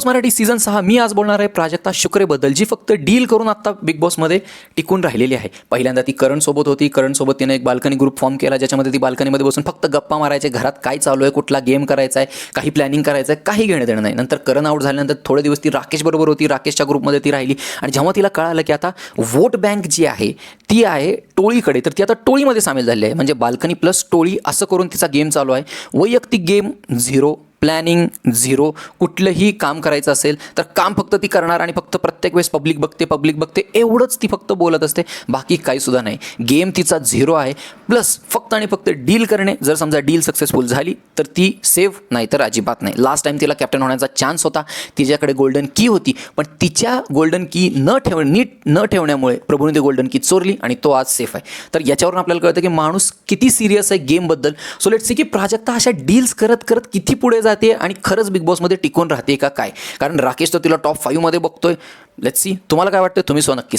Boss Marathi season 6 मी आज बोलणार आहे प्राजक्ता शुक्रेबद्दल, जी फक्त डील करून आत्ता बिग बॉसमध्ये टिकून राहिलेली आहे. पहिल्यांदा ती करणसोबत होती. करणसोबत तिने एक बाल्कनी ग्रुप फॉर्म केला, ज्याच्यामध्ये ती बाल्कनीमध्ये बसून फक्त गप्पा मारायचे, घरात काय चालू आहे, कुठला गेम करायचा आहे, काही प्लॅनिंग करायचं आहे, काही घेणं देणं नाही. नंतर करण आउट झाल्यानंतर थोडे दिवस ती राकेशबरोबर होती. राकेशच्या ग्रुपमध्ये ती राहिली आणि जेव्हा तिला कळालं की आता वोट बँक जी आहे ती आहे टोळीकडे, तर ती आता टोळीमध्ये सामील झाली आहे. म्हणजे बाल्कनी प्लस टोळी असं करून तिचा गेम चालू आहे. वैयक्तिक गेम झिरो, प्लॅनिंग झिरो. कुठलंही काम करायचं असेल तर काम फक्त ती करणार आणि फक्त प्रत्येक वेळेस पब्लिक बघते एवढंच ती फक्त बोलत असते, बाकी काहीसुद्धा नाही. गेम तिचा झिरो आहे. प्लस फक्त आणि फक्त डील करणे. जर समजा डील सक्सेसफुल झाली तर ती सेव्ह, नाही तर अजिबात नाही. लास्ट टाईम तिला कॅप्टन होण्याचा चान्स होता, तिच्याकडे गोल्डन की होती, पण तिच्या गोल्डन की नीट न ठेवण्यामुळे प्रभूने ती गोल्डन की चोरली आणि तो आज सेफ आहे. तर याच्यावरून आपल्याला कळतं की माणूस किती सिरियस आहे गेमबद्दल. सो लेट्स सी की प्राजक्ता अशा डील्स करत करत किती पुढे जाते आणि खरंच बिग बॉसमध्ये टिकून राहते का काय. कारण राकेश तर तिला टॉप 5 मध्ये बघतोय. लेट्स सी, तुम्हाला काय वाटतं, तुम्ही नक्की